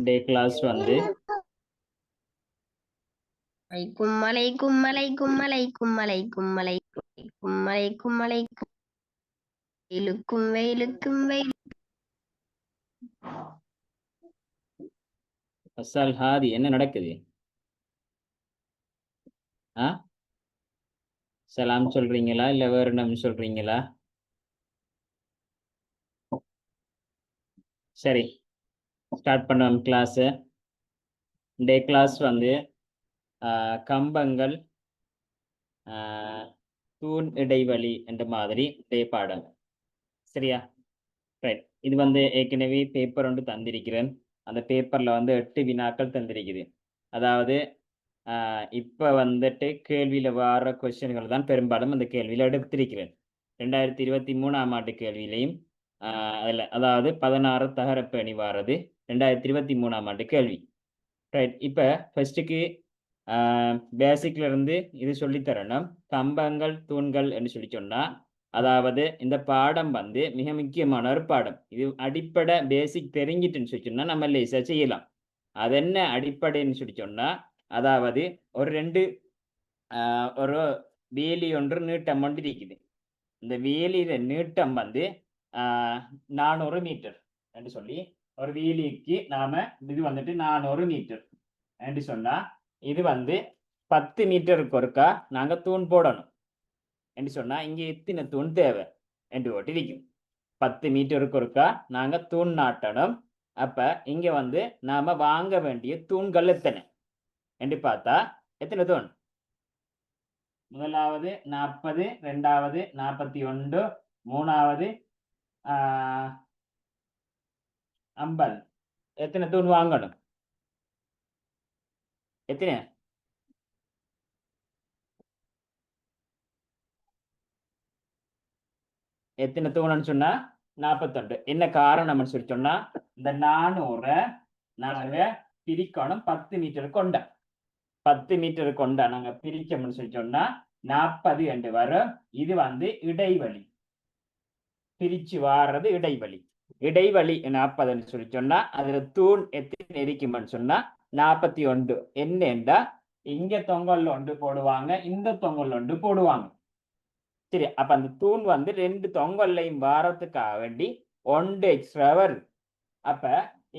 Day class வந்து கும்மலை கும்மலை கும்மலை கும்மலை கும்மலை கும்மலை கும்மலை வெயிலுக்கும் வெயிலுக்கும் வெயில் assault ஹாதி என்ன நடக்குது? சலாம் சொல்றீங்களா இல்ல வேற என்ன சொல்றீங்களா? சரி, ஸ்டார்ட் பண்ணுவோம் கிளாஸ். டே கிளாஸ் வந்து கம்பங்கள், தூண் இடைவெளி என்ற மாதிரி டே பாடம். சரியா? ரைட். இது வந்து ஏற்கனவே பேப்பர் ஒன்று தந்திருக்கிறேன். அந்த பேப்பர்ல வந்து 8 வினாக்கள் தந்திருக்குது. அதாவது இப்ப வந்துட்டு கேள்வியில வர கொஸ்டின்கள் தான் பெரும்பாலும் அந்த கேள்வியில எடுத்திருக்கிறேன். 2023ஆம் ஆண்டு கேள்வியிலையும் அதில் அதாவது 16 தகரப்பணி வாரது 2023ஆம் ஆண்டு கேள்வி. ரைட். இப்போ ஃபர்ஸ்ட்டுக்கு பேசிக்ல இருந்து இது சொல்லித்தரணும். கம்பங்கள் தூண்கள் என்று சொல்லி சொன்னா, அதாவது இந்த பாடம் வந்து மிக முக்கியமான ஒரு பாடம். இது அடிப்படை பேசிக் தெரிஞ்சிட்டுன்னு சொல்லி சொன்னா நம்ம லேசா செய்யலாம். அது என்ன அடிப்படைன்னு சொல்லி சொன்னா, அதாவது ஒரு வேலி ஒன்று நீட்டம் ஒன்று இருக்குது. இந்த வேலியில நீட்டம் வந்து 400 மீட்டர் என்று சொல்லி ஒரு வேலிக்கு நாம இது வந்துட்டு 400 மீட்டர் என்று சொன்னா இது வந்து 10 மீட்டருக்கு ஒருக்கா நாங்க தூண் போடணும் என்று சொன்னா இங்க எத்தனை தூண் தேவை என்று ஓட்டிருக்கும். 10 மீட்டருக்கு ஒருக்கா நாங்க தூண் நாட்டணும். அப்ப இங்க வந்து நாம வாங்க வேண்டிய தூண்கள் எத்தனை என்று பார்த்தா எத்தனை தூண்? முதலாவது 40, ரெண்டாவது 41, மூணாவது 50. எத்தனை தூண் வாங்கணும்? எத்தனை? எத்தனை தூணுன்னு சொன்னா 41. என்ன காரணம்னு சொல்லி சொன்னா இந்த 400 நாங்க பிரிக்கணும் 10 மீட்டர் கொண்ட 10 மீட்டர் கொண்ட நாங்க பிரிக்கணும்னு சொல்லி சொன்னா 40 என்று வரும். இது வந்து இடைவெளி, பிரிச்சு வாடுறது இடைவெளி. இடைவெளி 40ன்னு சொல்லி சொன்னா அதுல தூண் எத்தனை இருக்கும்னு சொன்னா 41. என்னண்டா இங்க தொங்கல் ஒன்று போடுவாங்க, இந்த தொங்கல் ஒன்று போடுவாங்க. சரி, அப்ப அந்த தூண் வந்து 2 தொங்கல்லையும் வாரத்துக்காக வேண்டி 1 எக்ஸ்ட்ரா வருது. அப்ப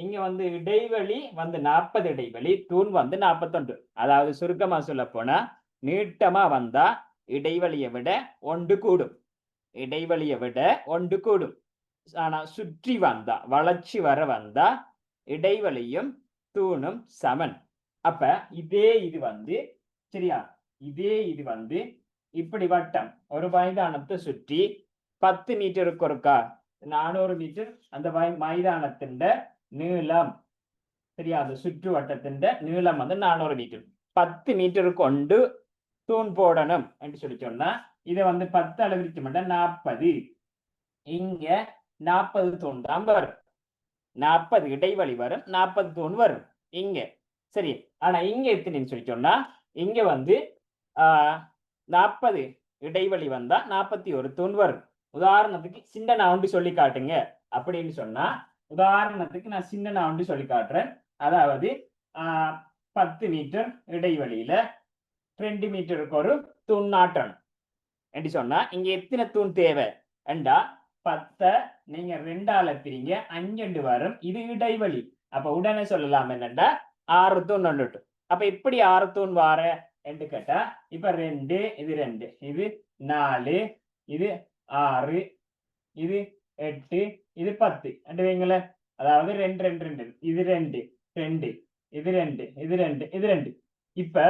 இங்க வந்து இடைவெளி வந்து 40 இடைவெளி, தூண் வந்து 41. அதாவது சுருக்கமா சொல்ல போனா நீட்டமா வந்தா இடைவெளியை விட 1 கூடும். இடைவெளியை விட 1 கூடும். ஆனா சுற்றி வந்தா வளர்ச்சி வர வந்தா இடைவெளியும் தூணும் சமன். அப்ப இதே இது வந்து சரியா, இதே இது வந்து இப்படி வட்டம் ஒரு மைதானத்தை சுற்றி 10 மீட்டருக்கு ஒருக்கா 400 மீட்டர் அந்த மைதானத்தின் நீளம். சரியா, அந்த சுற்று வட்டத்தின் நீளம் வந்து 400 மீட்டர். 10 மீட்டர் கொண்டு தூண் போடணும் என்று சொல்லி சொன்னா இதை வந்து 10 அளவிற்கு மட்டும் 40. இங்க 40 தூண் தான் வரும். 40 இடைவெளி வரும், 40 தூண் வரும் இங்க. சரி, ஆனா இங்க எத்தனைன்னு சொல்லி சொன்னா இங்க வந்து 40 இடைவெளி வந்தா 41 தூண் வரும். உதாரணத்துக்கு சின்ன நான் ஒன்று சொல்லி காட்டுங்க அப்படின்னு சொன்னா, உதாரணத்துக்கு நான் சின்ன நான் ஒன்று சொல்லி காட்டுறேன். அதாவது 10 மீட்டர் இடைவெளியில 2 மீட்டருக்கு ஒரு தூண் நாட்டணும் என்று சொன்னா இங்க எத்தனை தூண் தேவை என்றா 10 நீங்க 2ஆல பிரிங்க 5 வரும். இது இடைவெளி. அப்ப உடனே சொல்லலாம் என்னண்டா 6 தூண் ஒன்று. அப்ப இப்படி 6 தூண் வார என்று கேட்டா இப்ப 2 இது 2 இது 4 இது 6 இது 8 இது 10 என்று வைங்களேன். அதாவது 2 2 2 இது 2 2 இது 2 இது 2 இது 2. இப்ப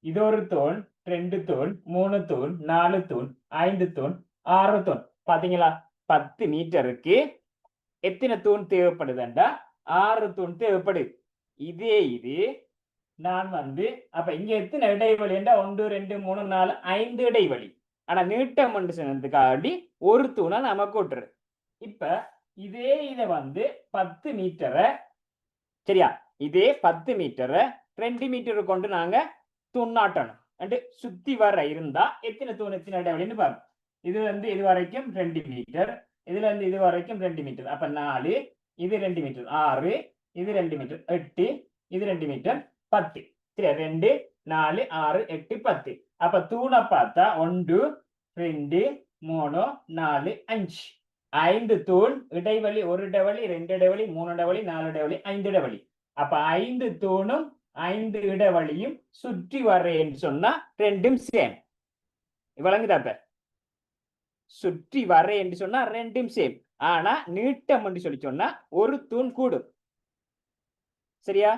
இது ஒரு தூண், 2 தூண், 3 தூண், 4 தூண், 5 தூண், 6 தூண். பாத்தீங்களா? 10 மீட்டருக்கு எத்தனை தூண் தேவைப்படுதுண்டா 6 தூண் தேவைப்படுது. இதே இது நான் வந்து அப்ப இங்க எத்தனை இடைவெளி என்றா 1 2 3 4 5 இடைவெளி. ஆனா நீட்டம் ஒன்று சொன்னதுக்காண்டி ஒரு தூணை நம்ம கூட்டுறது. இப்ப இதே இதை வந்து 10 மீட்டரை சரியா, இதே 10 மீட்டரை 2 மீட்டர் கொண்டு நாங்க தூண் நாட்டணும் அண்டு சுத்தி வர இருந்தா எத்தனை தூண் எத்தனை இடைவெளின்னு பாருங்க. இது வந்து இது வரைக்கும் 2 மீட்டர், இதுல இருந்து இது வரைக்கும் 2 மீட்டர். அப்ப 4, இது 2 மீட்டர் 6, இது 2 மீட்டர் 8, இது 2 மீட்டர் 10. சரியா? 2, 4, 6, 8, 10. அப்ப தூணை பார்த்தா 1, 2, 3, 4, 5. 5 தூண், இடைவெளி 1 இடைவெளி, 2 இடைவெளி, 3 இடைவெளி, 4 இடைவெளி, 5 இடைவெளி. அப்ப 5 தூணும் 5 இடைவெளியும் சுற்றி வர்றேன்னு சொன்னா ரெண்டும் சேம். விளங்குதாப்ப? சுற்றி வர்றேன் என்று சொன்னா ரெண்டும் சேம். ஆனா நீட்டம் என்று சொல்லி சொன்னா ஒரு தூண் கூடும். சரியா?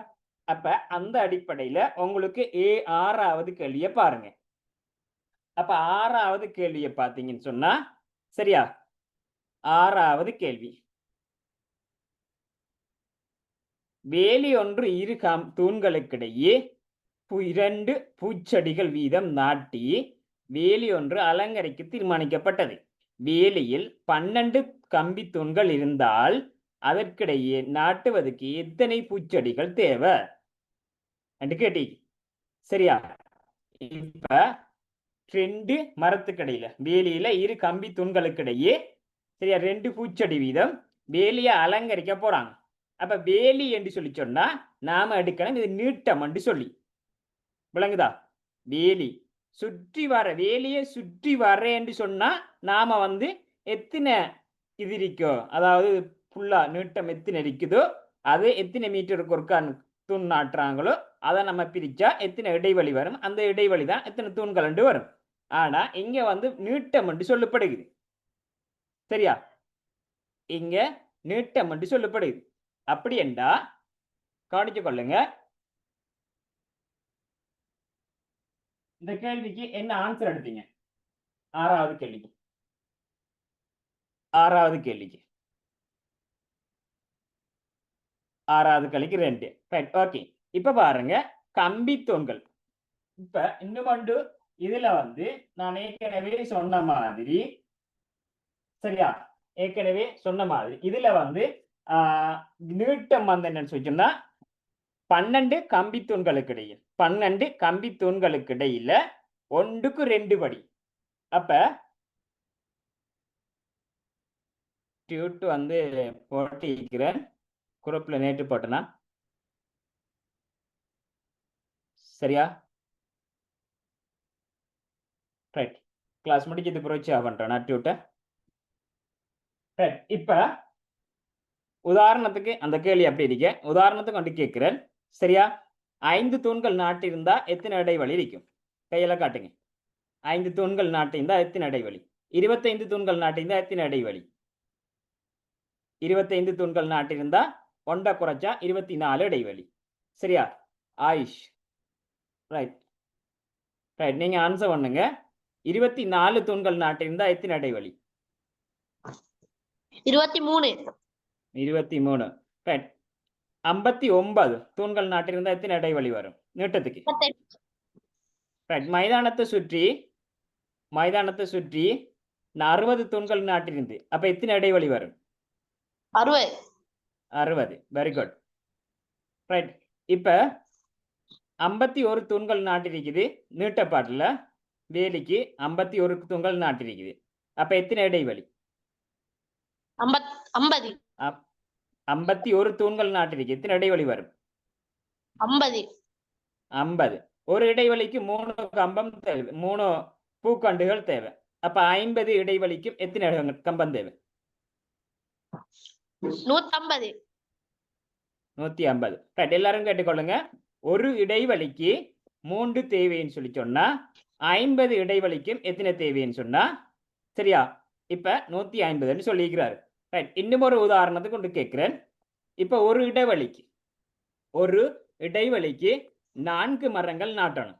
அப்ப அந்த அடிப்படையில உங்களுக்கு 6வது கேள்வியை பாருங்க. அப்ப 6வது கேள்வியை பார்த்தீங்கன்னு சொன்னா, சரியா? 6வது கேள்வி. வேலி ஒன்று இரு தூண்களுக்கிடையே 2 பூச்செடிகள் வீதம் நாட்டி வேலி ஒன்று அலங்கரிக்க தீர்மானிக்கப்பட்டது. வேலியில் 12 கம்பி தூண்கள் இருந்தால் அதற்கிடையே நாட்டுவதற்கு எத்தனை பூச்செடிகள் தேவை என்று கேட்டீங்க. சரியா? இப்ப 2 மரத்துக்கிடையில வேலியில இரு கம்பி தூண்களுக்கிடையே, சரியா, 2 பூச்செடி வீதம் வேலியை அலங்கரிக்க போறாங்க. அப்ப வேலி என்று சொல்லி சொன்னா நாம எடுக்கணும் இது நீட்டம் என்று சொல்லி. விளங்குதா? வேலி சுற்றி வர, வேலியை சுற்றி வர என்று சொன்னா நாம எத்தனை இது இருக்கோ, அதாவது ஃபுல்லா நீட்டம் எத்தனை இருக்குதோ அது எத்தனை மீட்டருக்கு ஒருக்கா தூண் நாட்டுறாங்களோ அதை நம்ம பிரிச்சா எத்தனை இடைவெளி வரும், அந்த இடைவெளி தான் எத்தனை தூண்கள் என்று வரும். ஆனா இங்க நீட்டம் என்று சொல்லப்படுகிறது. சரியா? இங்க நீட்டம் என்று சொல்லப்படுது. அப்படி என்றா கவனிச்சு கொள்ளுங்க. இந்த கேள்விக்கு என்ன ஆன்சர் எடுத்தீங்க? 6வது கேள்விக்கு. 6வது கேள்விக்கு 2. Right, okay. இப்ப பாருங்க கம்பி தூண்கள். இப்ப இன்னும் இதுல நான் ஏற்கனவே சொன்ன மாதிரி, சரியா, ஏற்கனவே சொன்ன மாதிரி இதுல நீட்டம் என்னன்னு சொல்லிச்சோம்னா 12 கம்பி தூண்களுக்கு இடையில் 12 கம்பி தூண்களுக்கு இடையில 1க்கு 2 படி. அப்ப டியூட் போட்டிருக்கிறேன் குரூப்ல நேற்று போட்டனா. சரியா? ரைட், கிளாஸ் முடிஞ்சது புரோச்சா பண்றேன் டியூட்டை. ரைட், இப்ப உதாரணத்துக்கு அந்த கேள்வி அப்படி இருக்க, உதாரணத்துக்கு கேட்கிறேன். சரியா? 5 தூண்கள் நாட்டிருந்தா எத்தனை இடைவெளி இருக்கும்? கையில காட்டுங்க. 5 தூண்கள் நாட்டிருந்தா எத்தனை இடைவெளி? 25 தூண்கள் நாட்டிருந்தா எத்தனை இடைவெளி? 25 தூண்கள் நாட்டிருந்தா 1 குறைச்சா 24 இடைவெளி. சரியா? ஆயுஷ். ரைட் ரைட், நீங்க ஆன்சர் பண்ணுங்க. 24 தூண்கள் நாட்டிருந்தா எத்தனை இடைவெளி? 23. 23. ரைட். 59 தூண்கள் நாட்டிருந்தா எத்தனை இடைவெளி வரும் நீட்டத்துக்கு? ரைட். மைதானத்தை சுற்றி 60 தூண்கள் நாட்டிருந்து அப்ப எத்தனை இடைவெளி வரும்? 60. Very good. ரைட். இப்ப 51 தூண்கள் நாட்டிருக்குது நீட்டப்பாட்டுல, வேலிக்கு 51 தூண்கள் நாட்டிருக்குது. அப்ப எத்தனை இடைவெளி? 50. 51 தூண்கள் நாட்டிருக்கு, எத்தனை இடைவெளி வரும்? 50. ஒரு இடைவெளிக்கு 3 கம்பம் தேவை, 3 பூக்கண்டுகள் தேவை. அப்ப 50 இடைவெளிக்கும் எத்தனை கம்பம் தேவை? 150. 150. ரைட், எல்லாரும் கேட்டுக்கொள்ளுங்க. ஒரு இடைவெளிக்கு 3 தேவைன்னு சொல்லி சொன்னா 50 இடைவெளிக்கும் எத்தனை தேவைன்னு சொன்னா, சரியா, இப்ப 150 சொல்லிக்கிறாரு. ரைட். இன்னும் ஒரு உதாரணத்துக்கு கொண்டு கேட்கிறேன். இப்ப ஒரு இடைவெளிக்கு 4 மரங்கள் நாட்டணும்.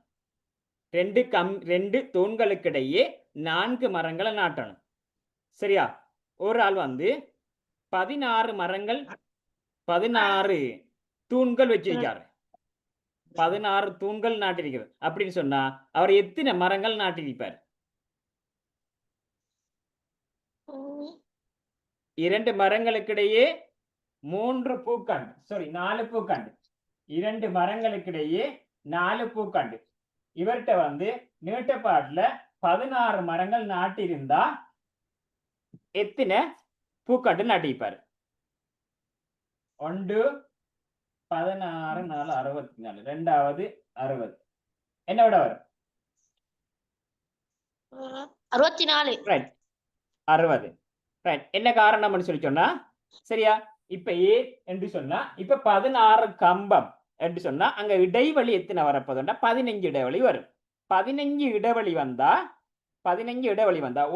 2 தூண்களுக்கிடையே 4 மரங்களை நாட்டணும். சரியா? ஒரு ஆள் 16 தூண்கள் வச்சிருக்காரு. 16 தூண்கள் நாட்டிருக்கிறது அப்படின்னு சொன்னா அவர் எத்தனை மரங்கள் நாட்டிருப்பார்? 2 மரங்களுக்கிடையே 4 பூக்கண்டு. 2 மரங்களுக்கிடையே 4 பூக்கண்டு. இவர்கிட்ட நீட்டப்பாட்டுல 16 மரங்கள் நாட்டிருந்தா எத்தனை பூக்கட்டு நட்டிப்பாரு 1 16 4 64 ரெண்டாவது 60 என்ன விட வரும் 64 ரைட் 60 ரைட் என்ன காரணம்னு சொல்லி சொன்னா சரியா இப்ப ஏ என்று சொன்னா இப்ப 16 கம்பம் என்று சொன்னா அங்க இடைவெளி எத்தனை வரப்போதுன்னா 15 இடைவெளி வரும் 15 இடைவெளி வந்தா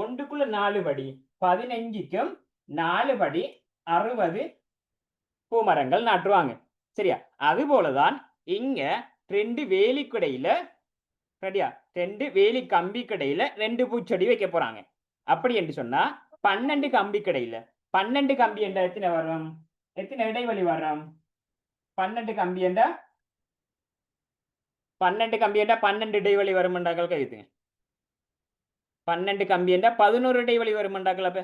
ஒன்றுக்குள்ள 4 படி 15க்கும் 4 படி 60 பூமரங்கள் நாட்டுவாங்க சரியா அது போலதான் இங்க 2 வேலிக்குடையில சரியா 2 வேலி கம்பி கடையில 2 பூச்செடி வைக்க போறாங்க அப்படி என்று சொன்னா 12 கம்பி கடையில 12 கம்பி என்ற எத்தனை வரும் எத்தனை இடைவெளி வரும் 12 கம்பி என்ற 12 இடைவெளி வரும் என்றாக்கள் கைதுங்க 12 கம்பி என்ற 11 இடைவெளி வரும் என்றாக்கள் அப்ப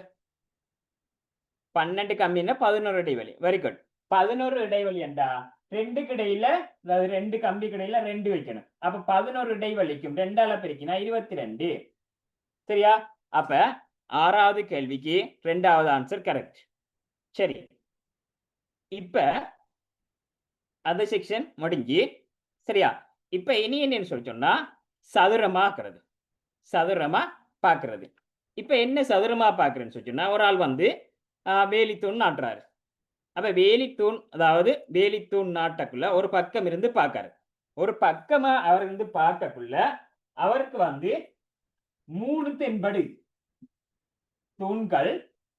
12 கம்பி என்ற 11 இடைவெளி வெரி குட் 11 இடைவெளி என்றா 2 கிடையில அதாவது 2 கம்பி கிடையில 2 வைக்கணும் அப்ப 11 இடைவெளிக்கும் 2ஆல பெருக்கினா 22 சரியா அப்ப 6வது கேள்விக்கு 2வது ஆன்சர் கரெக்ட் சரி இப்ப அந்த செக்ஷன் முடிஞ்சு சரியா இப்ப இனி என்னன்னு சொல்லி சொன்னா சதுரமா பாக்குறது இப்ப என்ன சதுரமா பாக்குறேன்னு சொல்லி சொன்னா ஒரு ஆள் வந்து வேலித்தூண் நாட்டுறாரு அப்ப வேலித்தூண் அதாவது வேலித்தூண் நாட்டக்குள்ள ஒரு பக்கம் இருந்து பார்க்காரு ஒரு பக்கமா அவர் இருந்து பார்க்கக்குள்ள அவருக்கு வந்து 3 தென்படு தூண்கள்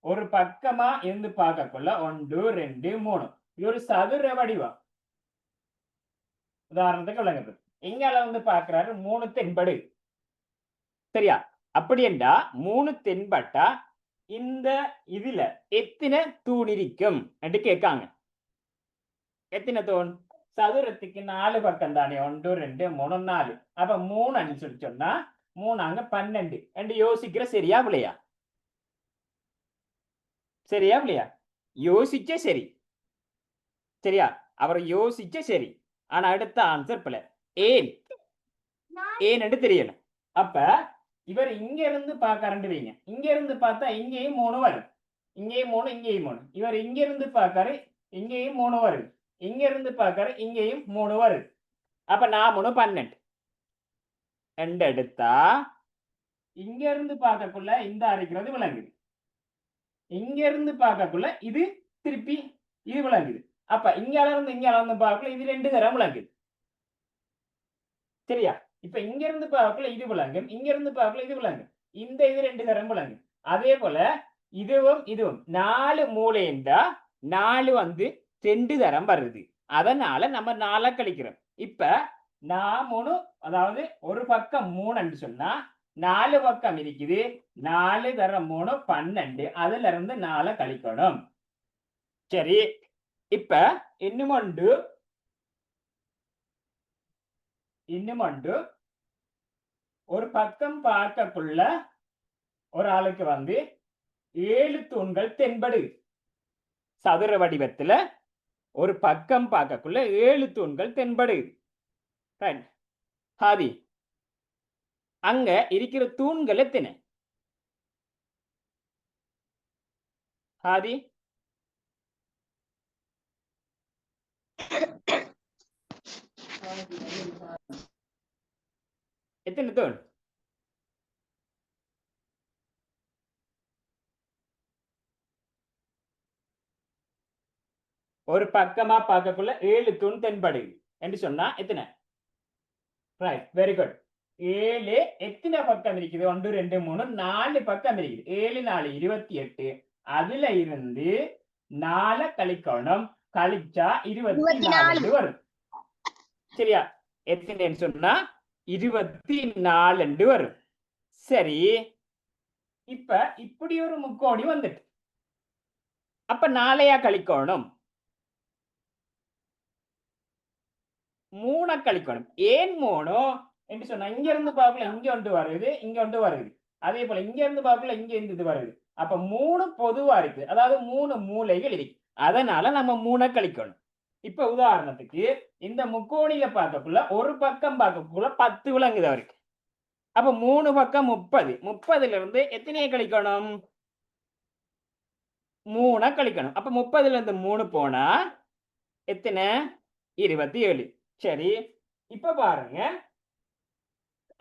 ஒரு பக்கமா இருந்து பார்க்கக்குள்ள 1 2 3 இது ஒரு சதுர வடிவம் உதாரணத்துக்கு விளங்குது இங்கால வந்து பார்க்கிறாரு 3 தென்படு சரியா அப்படி என்றா 3 தென்பட்டா இந்த இதுல எத்தனை தூண் இருக்கும் என்று கேட்காங்க எத்தனை தூண் சதுரத்துக்கு 4 பக்கம் தானே 1 2 3 4 அப்ப 3 சொல்லி சொன்னா 3 அங்க 12 என்று யோசிக்கிற சரியா இல்லையா யோசிச்ச சரி சரியா அவர் யோசிச்ச சரி ஆனா அடுத்த ஆன்சர் பிள்ளை ஏன் என்று தெரியணும் அப்ப இவர் இங்க இருந்து பார்க்கறண்டு வைங்க இங்க இருந்து பார்த்தா இங்கேயும் 3 வரும் இங்கேயும் 3 இங்கேயும் 3 இவர் இங்க இருந்து பார்க்காரு இங்கேயும் 3 வருது இங்க இருந்து பார்க்காரு இங்கேயும் 3 வருது அப்ப 4 12 2 எடுத்தா இங்க இருந்து பார்க்கக்குள்ள இந்த அரைக்கிறது விளங்குது இங்க இருந்து பார்க்கக்குள்ள இது திருப்பி இது விளங்குது அப்ப இங்கால இருந்து பார்க்கக்குள்ள இது 2 தரம் விளங்குது சரியா இப்ப இங்க இருந்து பார்க்கல இது விளங்கும் இங்க இருந்து பார்க்கல இது விளங்கும் இந்த இது 2 தரம் விளங்கும் அதே போல இதுவும் 4 மூலை என்றா 4 வந்து 2 தரம் வருது அதனால நம்ம 4 கழிக்கிறோம் இப்ப 3 அதாவது ஒரு பக்கம் 3 என்று சொன்னா 4 பக்கம் இருக்குது 4 தரம் 3 12 அதுல இருந்து 4 கழிக்கணும் சரி இப்ப இன்னும் ஒரு பக்கம் பார்க்கக்குள்ள ஒரு ஆளுக்கு வந்து 7 தூண்கள் தென்படு சதுர வடிவத்துல ஒரு பக்கம் பார்க்கக்குள்ள 7 தூண்கள் தென்படு ஹாதி அங்க இருக்கிற தூண்கள் எத்தனை ஹாதி எத்தனை தூண் ஒரு பக்கமா பார்க்கக்குள்ள 7 தூண் தென்படு என்று சொன்னா எத்தனை ரைட் வெரி குட் 7 எத்தனை பக்கம் இருக்குது 1 2 3 4 பக்கம் இருக்குது 7 4 28 அதுல இருந்து 4 கழிக்கணும் கழிச்சா 24 வரும் சரியா எத்தனைன்னு சொன்னா 24 வரும் சரி இப்ப இப்படி ஒரு முக்கோணி வந்துட்டு அப்ப 4 கழிக்கணும் 3 கழிக்கணும் ஏன் 3 என்று சொன்னா இங்க இருந்து பார்க்கல இங்க ஒன்று வருது இங்க ஒன்று வருது அதே போல இங்க இருந்து பார்க்கல இங்க இருந்து இது வருது அப்ப 3 பொதுவா இருக்கு அதாவது 3 மூலைகள் இருக்கு அதனால நம்ம 3 கழிக்கணும் இப்ப உதாரணத்துக்கு இந்த முக்கோணியில பார்க்கக்குள்ள ஒரு பக்கம் பார்க்கக்குள்ள 10 விலங்குது அவருக்கு அப்ப 3 பக்கம் 30 30ல இருந்து எத்தனையை கழிக்கணும் 3 கழிக்கணும். அப்ப 30ல இருந்து 3 போனா எத்தனை? 27. சரி, இப்ப பாருங்க,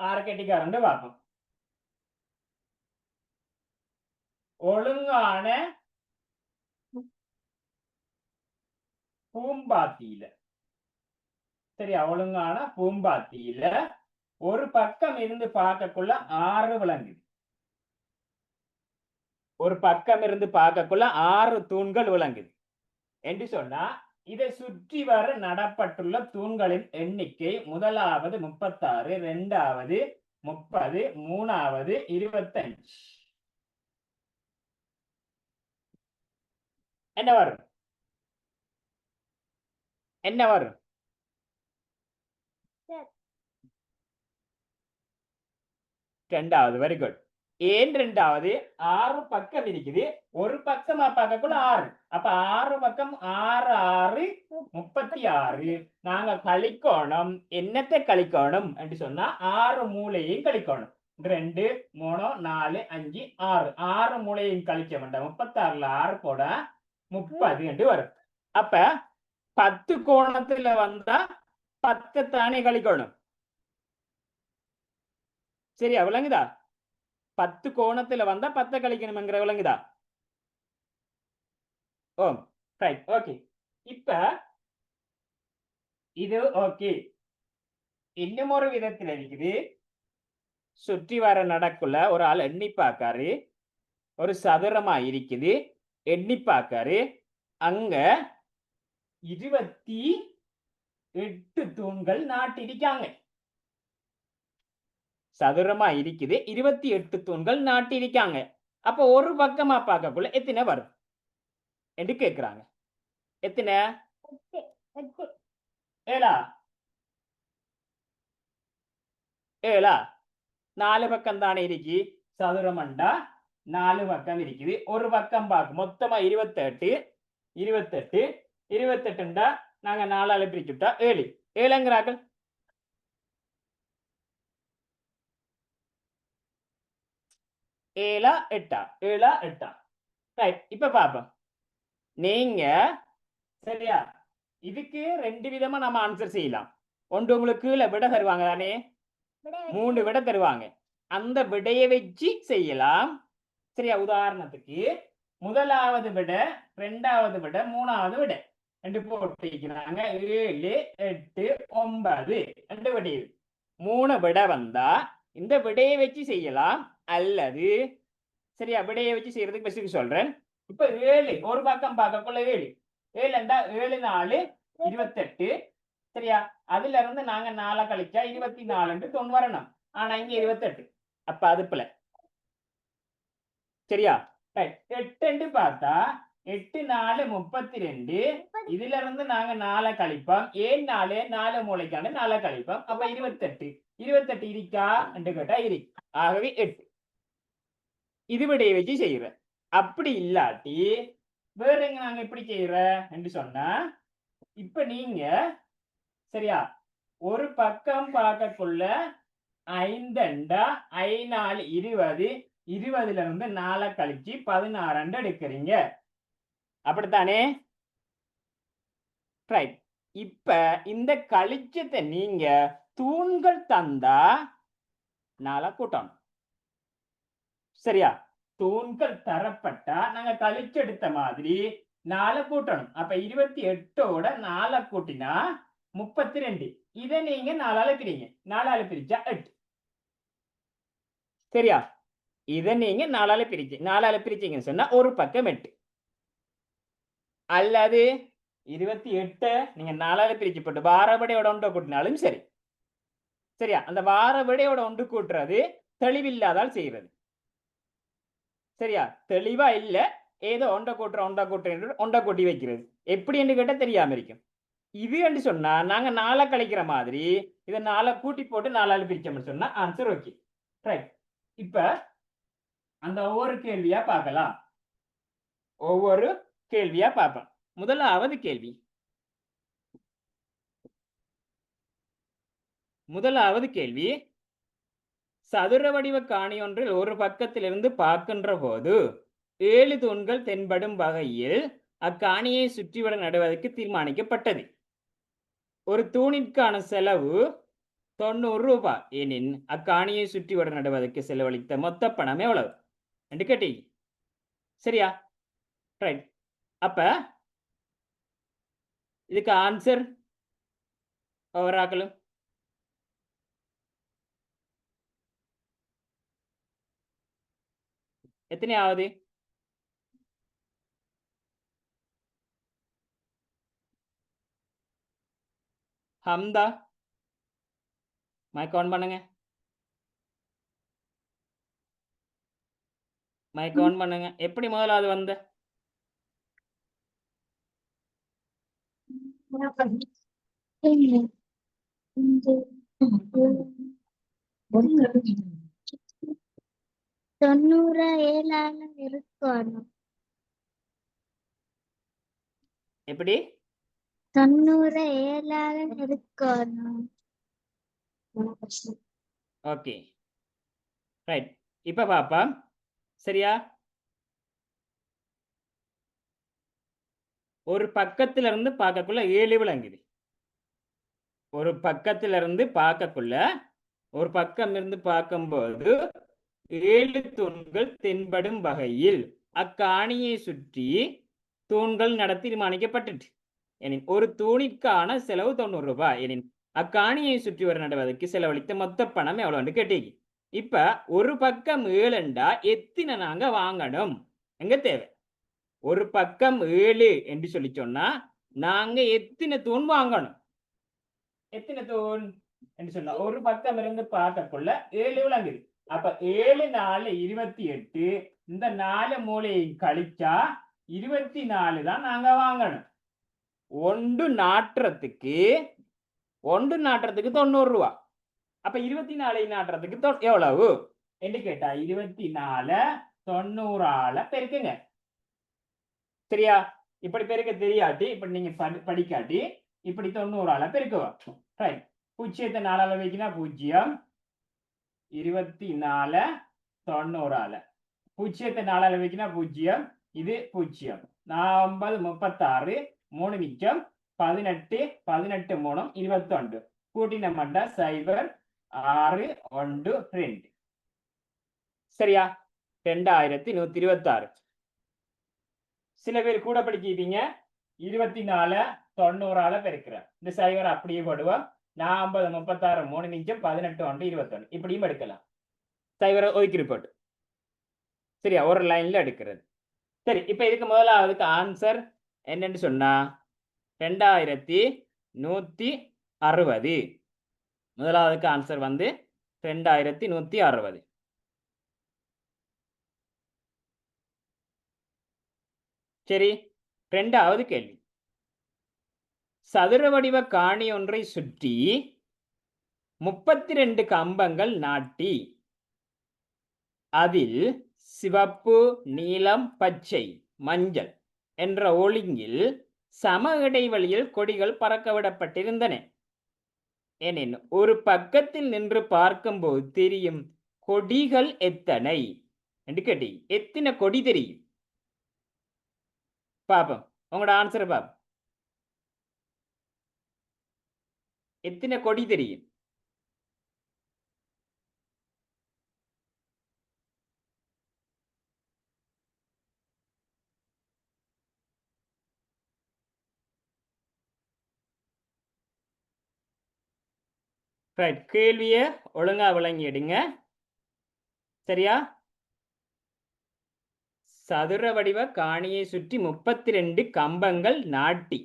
ஆறு கெட்டிக்காரன் பார்ப்போம். ஒழுங்கான பூம்பாத்தியில, சரியா, ஒழுங்கான பூம்பாத்தியில ஒரு பக்கம் இருந்து பார்க்கக்குள்ள 6 விளங்குது. ஒரு பக்கம் இருந்து பார்க்கக்குள்ள 6 தூண்கள் விளங்குது என்று சொன்னா, இதை சுற்றி வர நடப்பட்டுள்ள தூண்களின் எண்ணிக்கை முதலாவது 36, இரண்டாவது 30, மூணாவது 25. என்ன வரும்? என்ன வரும்? ரெண்டாவது. Very good. ஏன் ரெண்டாவது? 6 பக்கம் இருக்குது, ஒரு பக்கமா பார்க்கக்குள்ள 6. அப்ப 6 பக்கம் 6 6 36. நாங்க கழிக்கணும். என்னத்தை கழிக்கணும் என்று சொன்னா 6 மூலையும் கழிக்கணும். 2 3 4 5 6 6 மூலையும் கழிக்க வேண்டாம். 36ல 6 போட 30 என்று வரும். அப்ப 10 கோணத்துல வந்தா 10 தானே கழிக்கணும். சரியா, விளங்குதா? 10 கோணத்துல வந்தா 10 கழிக்கணும்ங்கிற விளங்குதா? ஓ, ரைட், ஓகே. இப்ப இது ஓகே. இன்னும் ஒரு விதத்துல இருக்குது. சுற்றி வர நடக்குள்ள ஒரு ஆள் எண்ணி பார்க்காரு, ஒரு சதுரமா இருக்குது, எண்ணி பார்க்காரு. அங்க 28 தூண்கள் நாட்டிருக்காங்க. சதுரமா இருக்குது, 28 தூண்கள் நாட்டிருக்காங்க. அப்ப ஒரு பக்கமா பார்க்கக்குள்ள எத்தனை வரும் என்று கேட்கிறாங்க. எத்தனை? 7. 7. 4 பக்கம் தானே இருக்கு. சதுரமண்டா 4 பக்கம் இருக்குது. ஒரு பக்கம் பார்க்க மொத்தமா 28. 28 நாங்க 4ஆல பிரிச்சுட்டா 7. 7ங்கிறார்கள். 7 8 7 8. ரைட், இப்ப பாப்போம். நீங்க சரியா, இதுக்கு 2 விதமா நம்ம ஆன்சர் செய்யலாம். ஒன்று உங்களுக்கு கீழே விட தருவாங்க தானே, 3 விட தருவாங்க. அந்த விடையை வச்சு செய்யலாம். சரியா, உதாரணத்துக்கு முதலாவது விட, இரண்டாவது விட, மூணாவது விட ரெண்டு போட்டிருக்கிறாங்க. 7 8 9 ரெண்டு விடை. 3 விட வந்தா இந்த விடையை வச்சு செய்யலாம். அல்லது சரியா, விடையை வச்சு செய்யறதுக்கு பெஸ்ட்டுக்கு சொல்றேன். இப்ப 7 ஒரு பக்கம் பார்க்கக்குள்ள 7 7 7 4 28. சரியா, அதுல இருந்து நாங்க 4 கழிச்சா 24 தொண்ணு வரணும். ஆனா இங்க 28. அப்ப அது பிள்ளை. சரியா, 8 பார்த்தா 8 4 32. இதுல இருந்து நாங்க 4 கழிப்போம். ஏன் 4 மூளைக்கான 4 கழிப்போம். அப்ப 28. 28 இருக்கா என்று கேட்டா இருக்கு. ஆகவே 8. இது விடையை வச்சு செய்யறேன். அப்படி இல்லாட்டி வேற எங்க நாங்க எப்படி செய்யற என்று சொன்னா, இப்ப நீங்க சரியா ஒரு பக்கம் பார்க்கக்குள்ள 5 5 4 20. 20ல இருந்து 4 கழிச்சு 16 எடுக்கிறீங்க. அப்படித்தானே? ரைட். இப்ப இந்த கழிச்சத்தை நீங்க தூண்கள் தந்தா 4 கூட்டணும். சரியா, தூண்கள் தரப்பட்டா நாங்க கழிச்செடுத்த மாதிரி 4 கூட்டணும். அப்ப 28ஓட 4 கூட்டினா 32. இதை நீங்க 4ஆல பிரிங்க. 4ஆல பிரிச்சா 8. சரியா, இதை நீங்க 4ஆல பிரிச்சீங்கன்னு சொன்னா ஒரு பக்கம் 8. அல்லது 28 நீங்க 4ஆல பிரிச்சு போட்டு வாரபடியோட ஒன்று கூட்டினாலும் சரி. சரியா, அந்த வாரபடியோட ஒன்று கூட்டுறது தெளிவில்லாதால் செய்யறது. சரியா, தெளிவா இல்ல, ஏதோ ஒன்றை கூட்டி வைக்கிறது. எப்படி என்று கேட்டா தெரியாம இருக்கும். இது என்று சொன்னா நாங்க 4 கழிக்கிற மாதிரி இதை 4 கூட்டி போட்டு 4ஆல பிரிச்சோம்னு சொன்னா ஆன்சர் ஓகே. ரைட். இப்ப அந்த ஒவ்வொரு கேள்வியா பார்க்கலாம். ஒவ்வொரு கேள்வியா பார்ப்போம். முதலாவது கேள்வி, சதுர வடிவ காணி ஒன்றில் ஒரு பக்கத்திலிருந்து பார்க்கின்ற போது 7 தூண்கள் தென்படும் வகையில் அக்காணியை சுற்றிவர நடுவதற்கு தீர்மானிக்கப்பட்டது. ஒரு தூணிற்கான செலவு 90 ரூபாய் எனின் அக்காணியை சுற்றிவர நடுவதற்கு செலவழித்த மொத்த பணம் எவ்வளவு என்று கேட்டீங்க. சரியா? ரைட். அப்ப இதுக்கு ஆன்சர் ஓவராக்கலும் எத்தனை ஆகுது? ஹம்தா மைக் ஆன் பண்ணுங்க. மைக் ஆன் பண்ணுங்க. எப்படி முதலாவது வந்த? தொண்ணூறு ஏழாயிரம் இருக்கணும். எப்படி? 90 7,000 இருக்கணும். Okay right. இப்ப பாப்பா சரியா? ஒரு பக்கத்துல இருந்து பார்க்கக்குள்ள 7 விளங்குது. ஒரு பக்கத்துல இருந்து பார்க்கக்குள்ள ஒரு பக்கம் இருந்து பார்க்கும்போது 7 தூண்கள் தென்படும் வகையில் அக்காணியை சுற்றி தூண்கள் நட தீர்மானிக்கப்பட்டுட்டு எனின் ஒரு தூணிற்கான செலவு 90 ரூபாய் எனின் அக்காணியை சுற்றி வர நடுவதற்கு செலவழித்த மொத்த பணம் எவ்வளோன்னு கேட்டீங்க. இப்ப ஒரு பக்கம் 7 எத்தனை நாங்க வாங்கணும் எங்க தேவை? ஒரு பக்கம் 7 என்று சொல்லி சொன்னா நாங்க எத்தனை தூண் வாங்கணும்? எத்தனை தூண் என்று சொன்னா ஒரு பக்கம் இருந்து பார்க்கக்குள்ள 7 விளங்குது. அப்ப 7 4 28. இந்த 4 மூலையை கழிச்சா 24 தான் நாங்க வாங்கணும். ஒன்று நாட்டுறதுக்கு 90 ரூபாய். அப்ப 24 நாட்டுறதுக்கு எவ்வளவு என்று கேட்டா 24 90 பெருக்குங்க. சரியா? இப்படி பெருக்க தெரியாட்டி இப்படி நீங்க படிக்காட்டி இப்படி 90 பெருக்குவோம். ரைட். 0 4 வைக்கினா 0, 24 90. 0 4 வைக்கினா 0, இது 0. 40 36 3 மிச்சம் 18 18 3 21. கூட்டின மண்டா 0 6 1 2. சரியா? 2126. சில பேர் கூட படிக்கிறீங்க 24 90 பெருக்கிற இந்த 0 அப்படியே போடுவோம். 40 36 3 மிச்சம் 18 1 21. இப்படியும் எடுக்கலாம். 0 ஒதுக்கி போட்டு. சரியா? ஒரு லைன்ல எடுக்கிறது. சரி, இப்ப இதுக்கு முதலாவதுக்கு ஆன்சர் என்னன்னு சொன்னா 2160. முதலாவதுக்கு ஆன்சர் வந்து 2160. சரி, இரண்டாவது கேள்வி. சதுர வடிவ காணி ஒன்றை சுற்றி 32 கம்பங்கள் நாட்டி அதில் சிவப்பு நீலம் பச்சை மஞ்சள் என்ற ஒழுங்கில் சம இடைவெளியில் கொடிகள் பறக்கவிடப்பட்டிருந்தன எனின் ஒரு பக்கத்தில் நின்று பார்க்கும்போது தெரியும் கொடிகள் எத்தனை என்று கேட்டி. எத்தனை கொடி தெரியும்? பாப்போம் உங்களோட ஆன்சர் பாப்போம். எத்தனை கொடி தெரியும்? ரைட். கேள்விய ஒழுங்கா விளங்கிடுங்க. சரியா? சதுர வடிவ காணியை சுற்றி 32 கம்பங்கள் நாட்டி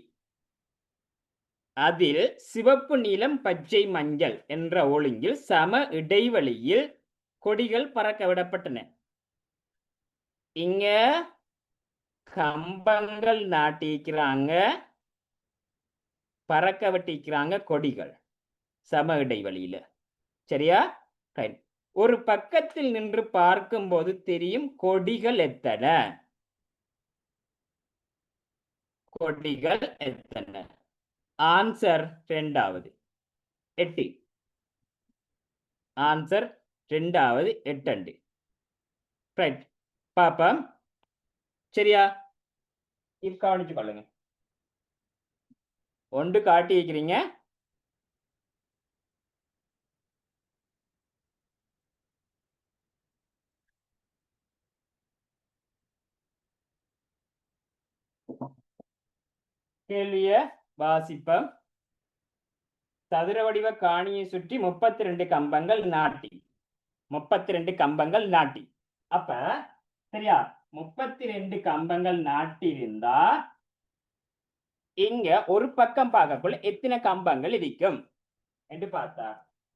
அதில் சிவப்பு நீலம் பச்சை மஞ்சள் என்ற ஒழுங்கில் சம இடைவெளியில் கொடிகள் பறக்க விடப்பட்டன. இங்க கம்பங்கள் நாட்டிக்கிறாங்க, பறக்க விட்டிக்கிறாங்க கொடிகள் சம இடைவெளியில. சரியா? ரைட். ஒரு பக்கத்தில் நின்று பார்க்கும்போது தெரியும் கொடிகள் எத்தனை? கொடிகள் எத்தனை? ஆன்சர் இரண்டாவது 8. ஆன்சர் இரண்டாவது 8. ரைட். பாப்பா சரியா? இது கவனிச்சு கொள்ளுங்க. ஒன்று காட்டி வைக்கிறீங்க. கேள்விய வாசிப்பம். சதுர வடிவ காணியை சுற்றி 32 கம்பங்கள் நாட்டி. 32 கம்பங்கள் நாட்டி. அப்ப சரியா, 32 கம்பங்கள் நாட்டி இருந்தா இங்க ஒரு பக்கம் பார்க்கக்குள்ள எத்தனை கம்பங்கள் இருக்கும் என்று பார்த்தா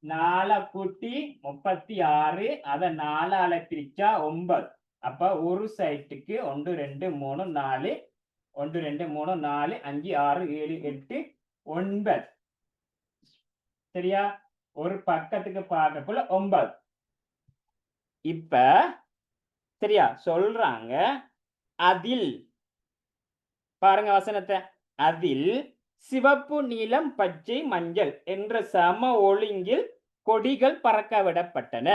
4 கூட்டி 36, அதை 4ஆல பிரிச்சா 9. அப்ப ஒரு சைட்டுக்கு 1 2 3 4, 1 2 3 4 5 6 7 8 9. சரியா? ஒரு பக்கத்துக்கு பார்க்கக்குள்ள 9. இப்ப சரியா சொல்றாங்க, அதில் பாருங்க வசனத்தை, அதில் சிவப்பு நீலம் பச்சை மஞ்சள் என்ற சம ஒழுங்கில் கொடிகள் பறக்க விடப்பட்டன.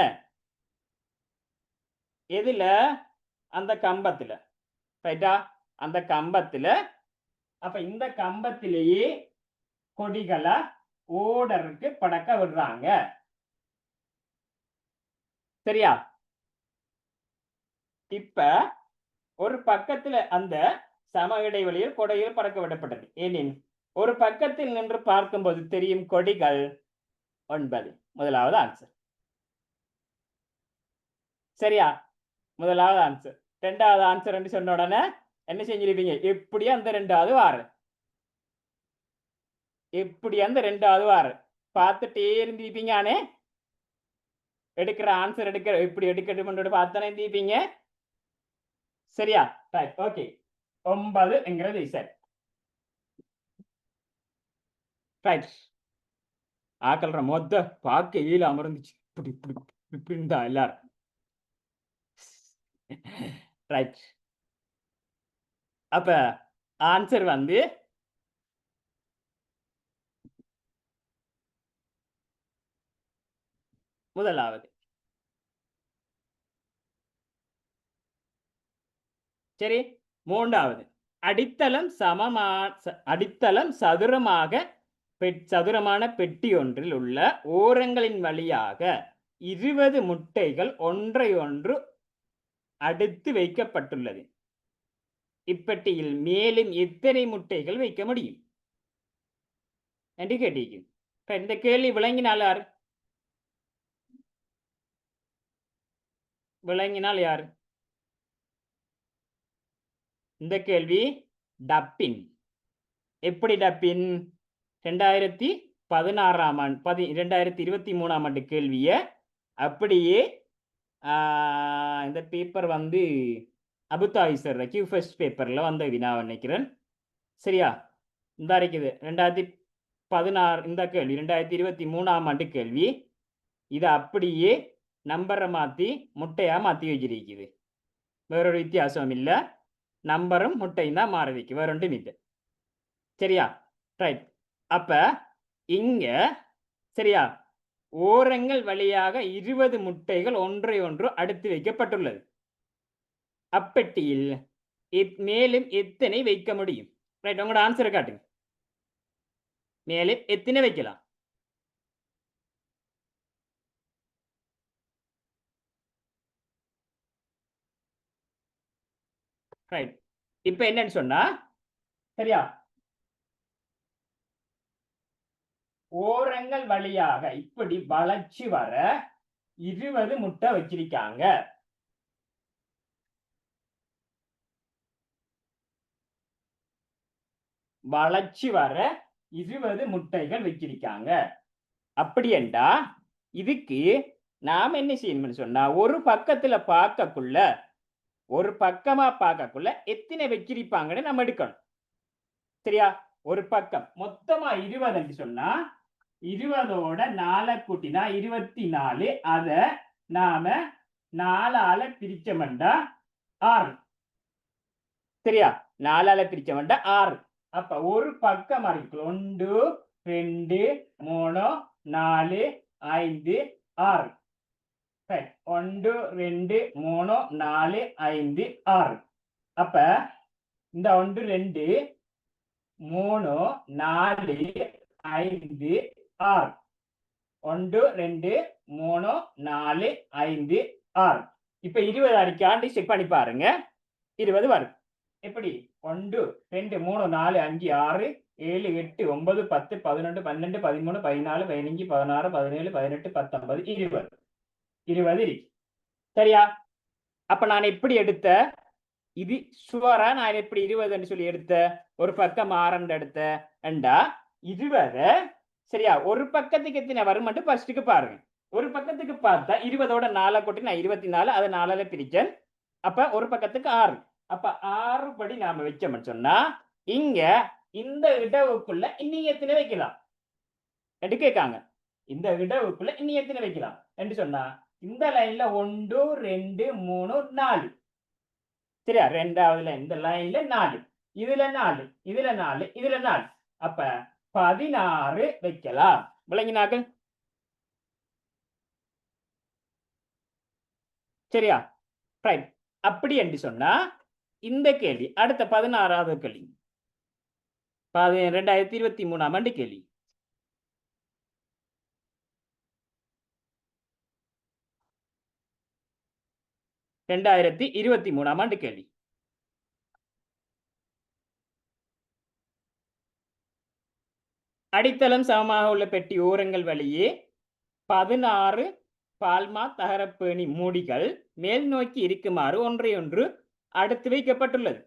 எதுல? அந்த கம்பத்துல. ரைட்டா? அந்த கம்பத்துல. அப்ப இந்த கம்பத்திலேயே கொடிகளை ஓடருக்கு பறக்க விடுறாங்க. சரியா? இப்ப ஒரு பக்கத்துல அந்த சம இடைவெளியில் கொடிகள் பறக்க விடப்பட்டது. ஏனெனில் ஒரு பக்கத்தில் நின்று பார்க்கும்போது தெரியும் கொடிகள் 9. முதலாவது ஆன்சர். சரியா? முதலாவது ஆன்சர். ரெண்டாவது ஆன்சர் என்று சொன்ன உடனே என்ன செஞ்சிருப்பீங்க? எப்படி அந்த ரெண்டாவது வாரு, எப்படி அந்த ரெண்டாவது வாரு பார்த்துட்டே இருந்திருப்பீங்க. ஆனே எடுக்கிற ஆன்சர் எடுக்கிற எப்படி எடுக்கணும் பார்த்தானே இருந்திருப்பீங்க. சரியா? Right, okay. 9 சரி. ரைட். ஆக்கல்ற மொத்த பார்க்க ஈழ அமர்ந்துச்சு. இப்படி இப்படி இப்படி இருந்தா எல்லாரும். ரைட். அப்ப ஆன்சர் வந்து முதலாவது. சரி, மூன்றாவது, அடித்தளம் அடித்தளம் சதுரமான பெட்டி ஒன்றில் உள்ள ஓரங்களின் வழியாக 20 முட்டைகள் ஒன்றை ஒன்று அடுத்து வைக்கப்பட்டுள்ளது. இப்பெட்டியில் மேலும் எத்தனை முட்டைகள் வைக்க முடியும் என்று கேட்டீங்க. இந்த கேள்வி விளங்கினால் யார்? விளங்கினால் யார்? இந்த கேள்வி டப்பின். எப்படி டப்பின்? 2016ஆம் ஆண்டு 2023ஆம் ஆண்டு கேள்விய அப்படியே இந்த பேப்பர் வந்து அபுதாயி சார் Q1 பேப்பர்ல வந்த வினா நினைக்கிறேன். சரியா? இந்த இருக்குது 2016 இந்த கேள்வி 2023ஆம் ஆண்டு கேள்வி. இதை அப்படியே நம்பரை மாத்தி முட்டையா மாத்தி வச்சிருக்குது. வேறொரு வித்தியாசம் இல்லை. நம்பரும் முட்டையும் தான் மாறி வைக்கும், வேற ஒன்றும் இல்லை. சரியா? ரைட். அப்ப இங்க சரியா ஓரங்கள் வழியாக 20 முட்டைகள் ஒன்றை ஒன்று அடுத்து வைக்கப்பட்டுள்ளது. அப்பெட்டியில் மேலும் எத்தனை வைக்க முடியும்? ரைட், உங்களோட ஆன்சரை காட்டுங்க. மேலும் எத்தனை வைக்கலாம்? ரைட். இப்ப என்னன்னு சொன்னா சரியா ஓரங்கள் வழியாக இப்படி வளைச்சு வர 20 முட்டை வச்சிருக்காங்க. வளைச்சு வர 20 முட்டைகள் வச்சிருக்காங்க. அப்படி என்றா இதுக்கு நாம என்ன செய்யணும்னு சொன்னா ஒரு பக்கத்துல பார்க்கக்குள்ள ஒரு பக்கமா பார்க்கக்குள்ள எத்தனை வச்சிருப்பாங்கன்னு நம்ம எடுக்கணும். சரியா? ஒரு பக்கம் மொத்தமா 20 சொன்னா 20ஓட 4 கூட்டினா 24. அத நாம 4ஆல பிரிச்சோம்னா 6. சரியா? 4ஆல பிரிச்சோம்னா 6. அப்ப ஒரு பக்கம் இருக்கு 1 2 3 4 5 6. 1 2 3 4 5 6. அப்ப இந்த 1 2 3 4 5 6 1 2 3 4 5 6 இப்ப 20 அடிக்காண்டி செக் பண்ணி பாருங்க 20 வரும் எப்படி 1 2 3 4 5 6 7 8 9 10 11 12 13 14 15 16 17 18 19 20 20 இருக்கு சரியா அப்ப நான் எப்படி எடுத்த இது சுவரா நான் எப்படி 20 சொல்லி எடுத்த ஒரு பக்கம் 6 எடுத்த ஏண்டா 20 சரியா ஒரு பக்கத்துக்கு எத்தனை வரும் ஃபர்ஸ்ட்டுக்கு பாருங்க ஒரு பக்கத்துக்கு பார்த்தா 20ஓட 4 கூட்டி நான் 24 அதை 4ஆல பிரிச்சேன் அப்ப ஒரு பக்கத்துக்கு 6 அப்ப 6 படி நாம வச்சோம்னு சொன்னா இங்க இந்த இடவுக்குள்ள இன்னி எத்தனை வைக்கலாம் என்று கேட்காங்க இந்த இடவுக்குள்ள இன்னி எத்தனை வைக்கலாம் என்று சொன்னா இந்த லைன்ல 1 2 3 4 சரியா ரெண்டாவதுல இந்த லைன்ல 4 இதுல 4 இதுல 4 இதுல 4 அப்ப 16 வைக்கலாம் விளங்கினார்கள் சரியா ரைட் அப்படி என்று சொன்னா இந்த கேள்வி அடுத்த 16வது கேள்வி 2023ஆம் ஆண்டு கேள்வி ரெண்டாயிரத்தி 23ஆம் ஆண்டு கேள்வி அடித்தளம் சமமாக உள்ள பெட்டி ஓரங்கள் வழியே 16 பால்மா தகரப்பேணி மூடிகள் மேல் நோக்கி இருக்குமாறு ஒன்றையொன்று அடுத்து வைக்கப்பட்டுள்ளது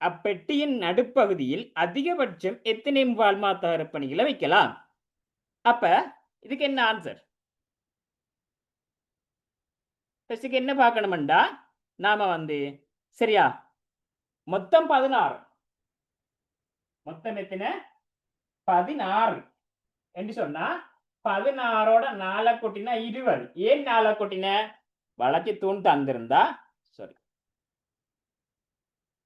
அப்பெட்டியின் நடுப்பகுதியில் அதிகபட்சம் எத்தனை பால்மா தகரப்பணிகளை வைக்கலாம் அப்ப இதுக்கு என்ன ஆன்சர் ஃபர்ஸ்ட்டுக்கு என்ன பார்க்கணும்டா நாம சரியா மொத்தம் 16 மொத்தம் எத்தனை 16 என்று சொன்னா 16ஓட 4 கூட்டினா 20 ஏன் 4 கூட்டின வளைச்சி தூண் தந்திருந்தா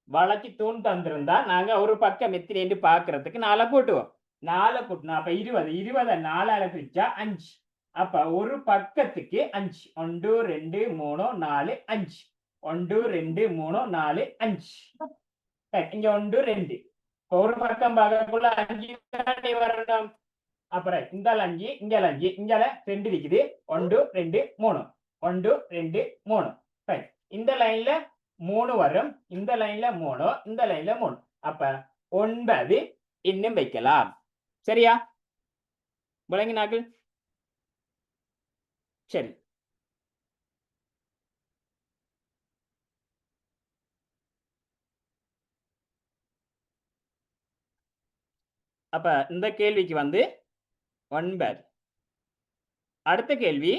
வளைச்சி தூண் தந்திருந்தா நாங்க ஒரு பக்கம் எத்தனை பாக்குறதுக்கு 4 கூட்டுவோம் 4 கூட்டினா அப்ப 20 4ஆல பிரிச்சா 5 அப்ப ஒரு பக்கத்துக்கு 5 1 2 3 4 5 1 2 3 4 5 இங்க 1 2 ஒரு பக்கம் பார்க்கக்குள்ள 5 வரணும் அப்புறம் இந்த 5 இங்க 5 இங்க 2 இருக்குது 1 2 3 1 2 3 இந்த லைன்ல 3 வரும் இந்த லைன்ல 3 இந்த லைன்ல 3 அப்ப 9 இன்னும் வைக்கலாம் சரியா விளங்கினார்கள் சரி அப்ப இந்த கேள்விக்கு 9 அடுத்த கேள்வி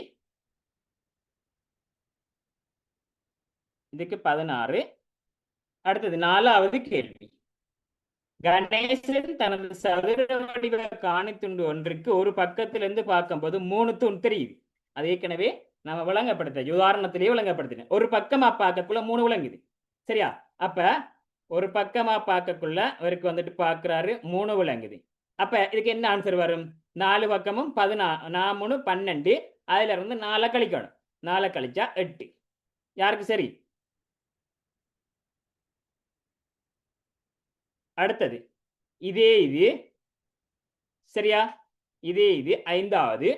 இதுக்கு 16 அடுத்தது 4வது கேள்வி கணேசன் தனது சதுர வடிவ காணித்துண்டு ஒன்றுக்கு ஒரு பக்கத்திலிருந்து பார்க்கும்போது 3 தூண் தெரியுது அது ஏற்கனவே நம்ம விளங்கப்படுத்த உதாரணத்திலேயே விளங்கப்படுத்தினேன் ஒரு பக்கமா பார்க்கக்குள்ள 3 விளங்குது சரியா அப்ப ஒரு பக்கமா பார்க்கக்குள்ள அவருக்கு பார்க்கிறாரு 3 விளங்குது அப்ப இதுக்கு என்ன ஆன்சர் வரும் 4 பக்கமும் 14 12 அதுல இருந்து 4 கழிக்கணும் 4 கழிச்சா 8 யாருக்கு சரி அடுத்தது இதே இது சரியா இதே இது 5வது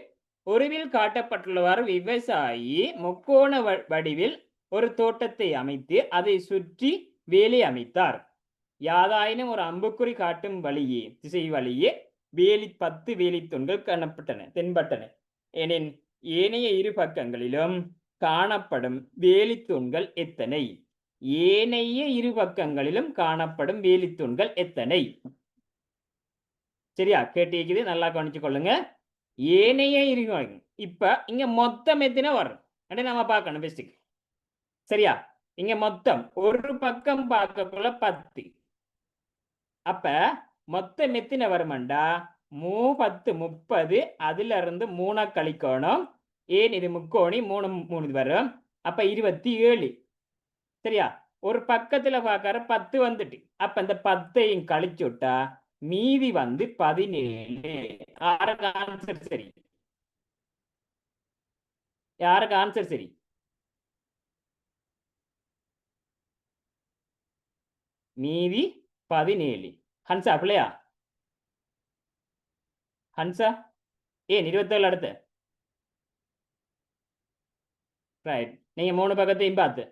ஒருவில் காட்டப்பட்டுள்ளவாறு விவசாயி முக்கோண வடிவில் ஒரு தோட்டத்தை அமைத்து அதை சுற்றி வேலி அமைத்தார் யாதாயினும் ஒரு அம்புக்குறி காட்டும் வழியே திசை வழியே 10 வேலி தூண்கள் தென்பட்டன எனின் ஏனைய இரு பக்கங்களிலும் காணப்படும் வேலி தூண்கள் எத்தனை ஏனைய இரு பக்கங்களிலும் காணப்படும் வேலி தூண்கள் எத்தனை சரியா கேட்டிருக்குது நல்லா கவனிச்சு கொள்ளுங்க ஏனைய இரு இப்ப இங்க மொத்தம் எத்தனை வரும் நம்ம பார்க்கணும் பெஸ்ட்டுக்கு சரியா இங்க மொத்தம் ஒரு பக்கம் பார்க்கக்குள்ள 10 அப்ப மொத்தம் எத்தனை வருமாண்டா 10 30 அதுல இருந்து 3 கழிக்கணும் ஏன் இது முக்கோணி 3 வரும் அப்ப 27 சரியா ஒரு பக்கத்துல பார்க்கற 10 வந்துட்டு அப்ப இந்த 10ஐயும் கழிச்சு விட்டா மீதி 17 யாருக்கு ஆன்சர் சரி யாருக்கு ஆன்சர் சரி மீதி 17. ஹன்சா பிள்ளையா? ஹன்சா ஏன் 27 அடுத்து? ரைட். நீங்க 3 பக்கத்தையும் பார்த்து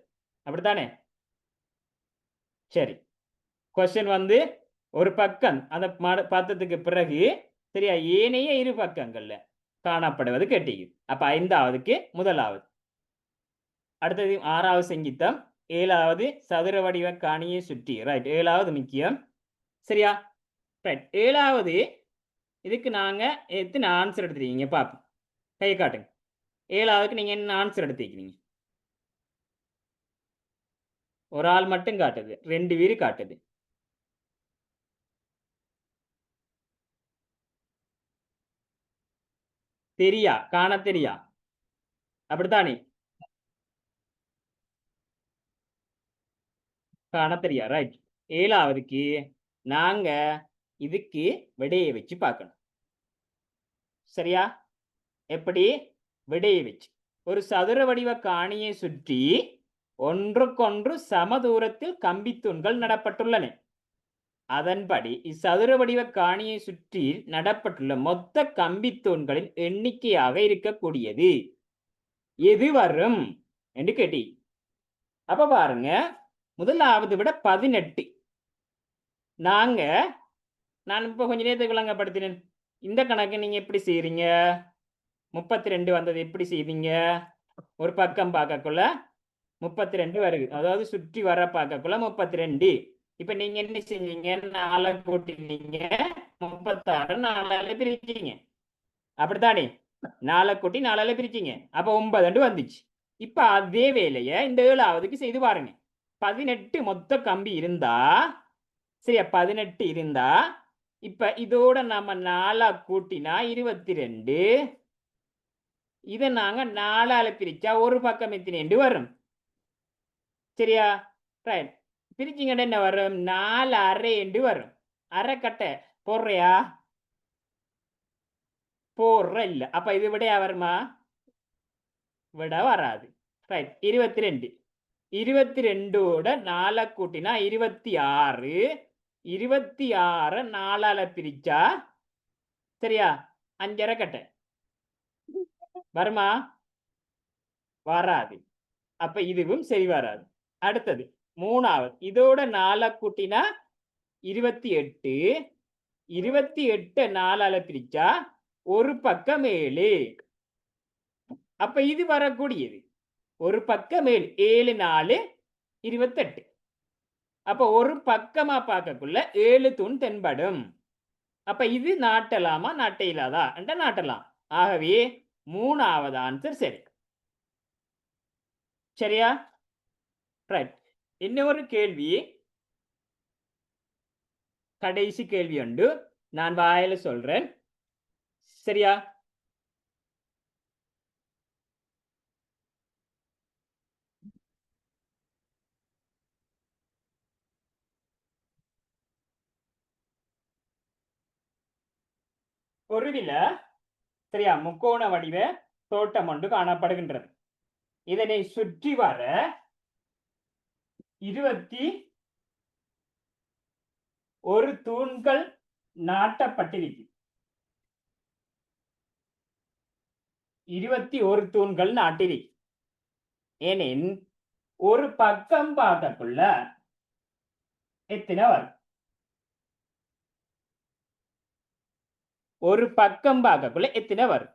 அப்படித்தானே? சரி. கொஸ்டின் வந்து ஒரு பக்கம் அந்த பார்த்ததுக்கு பிறகு சரியா ஏனைய இரு பக்கங்கள்ல காணப்படுவது கேட்டீங்க. அப்ப 5வதுக்கு முதலாவது. அடுத்தது 6வது செங்கித்தம், 7வது சதுர வடிவ காணியை சுற்றி. ரைட். 7வது முக்கியம். சரியா? ரைட். 7வது இதுக்கு நாங்க எத்தனை ஆன்சர் எடுத்துருக்கீங்க பார்ப்போம். கை காட்டுங்க. 7வதுக்கு நீங்க என்ன ஆன்சர் எடுத்துக்கிறீங்க? ஒரு ஆள் மட்டும் காட்டுது, 2 பேரு காட்டுது. தெரியா? காண தெரியா? அப்படித்தானே? காண தெரியா? ரைட். 7வதுக்கு நாங்க இதுக்கு விடையை வச்சு பார்க்கணும். சரியா? எப்படி? விடையை வச்சு ஒரு சதுர வடிவ காணியை சுற்றி ஒன்றுக்கொன்று சம தூரத்தில் கம்பித்தூண்கள் நடப்பட்டுள்ளன. அதன்படி இச்சதுர வடிவ காணியை சுற்றி நடப்பட்டுள்ள மொத்த கம்பித்தூண்களின் எண்ணிக்கையாக இருக்கக்கூடியது எது வரும் என்று கேட்டி. அப்ப பாருங்க, முதலாவது விட 18. நான் இப்ப கொஞ்ச நேரத்துக்கு விளங்கப்படுத்தினேன். இந்த கணக்கு நீங்க எப்படி செய்யறீங்க? 32 வந்தது எப்படி செய்வீங்க? ஒரு பக்கம் பார்க்கக்குள்ள 32 வருது, அதாவது சுற்றி வர பார்க்கக்குள்ள 32. இப்ப நீங்க என்ன செஞ்சீங்க? 4 கூட்டினீங்க, 36 4ஆல பிரிச்சீங்க. அப்படித்தானே? 4 கூட்டி 4ஆல பிரிச்சீங்க. அப்ப 9 வந்துச்சு. இப்ப அதே வேலையை இந்த 7வதுக்கு செய்து பாருங்க. 18 மொத்த கம்பி இருந்தா சரியா, 18 இருந்தா இப்ப இதோட நம்ம 4 கூட்டினா 22. இதை நாங்க 4ஆல பிரிச்சா ஒரு பக்கம் எத்தனை வரும்? சரியா? ரைட். பிரிச்சிங்கடா என்ன வரும்? 4 அரை வரும். அரை கட்டை போடுறியா? போடுற இல்ல. அப்ப இது விடையா வருமா? விட வராது. ரைட். 22. 22ஓட 4 கூட்டினா 26. 26 4ஆல பிரிச்சா சரியா 5 அரை கட்டை வருமா? வராது. அப்ப இதுவும் சரி வராது. அடுத்தது 3வது, இதோட 4 கூட்டினா 28. 28 4ஆல பிரிச்சா ஒரு பக்கம் 7. அப்ப இது வரக்கூடியது ஒரு பக்கம் 7. 7 4 28. அப்ப ஒரு பக்கமா பார்க்கக்குள்ள 7 தூண் தென்படும். அப்ப இது நாட்டலாமா நாட்ட இல்லாதா என்ற நாட்டலாம். ஆகவே 3வது ஆன்சர் சரி. சரியா? ரைட். இன்னொரு கேள்வி, கடைசி கேள்வி உண்டு, நான் வாயில சொல்றேன். சரியா? பொருவில சரியா முக்கோண வடிவ தோட்டம் ஒன்று காணப்படுகின்றது. இதனை சுற்றி வர 21 தூண்கள் நாட்டப்பட்டிருக்கு. 21 தூண்கள் நாட்டிரி. எனின் ஒரு பக்கம் பார்க்கக்குள்ள எத்தனை வரும்? ஒரு பக்கம் பார்க்கக்குள்ள எத்தனை வரும்?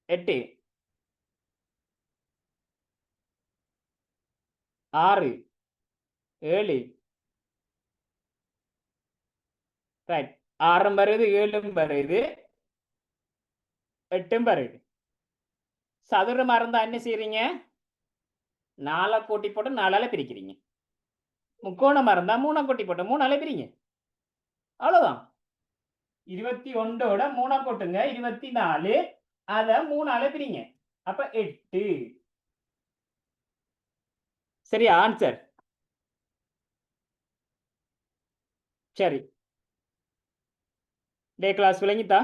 8 6 7. ரைட். 6 வருது, 7 வருது, 8 வருது. சதுரமா இருந்தா என்ன செய்யறீங்க? 4 கூட்டி போட்டு 4ஆல பிரிக்கிறீங்க. முக்கோணமா இருந்தா 3 கூட்டி போட்டு 3ஆல பிரிங்க. அவ்வளவுதான். 21ஓட 3 கூட்டுங்க 24. அத 3ஆல பிரிங்க. அப்ப 8. சரியா? ஆன்சர் சரி. டே கிளாஸ் விளங்கிட்டா?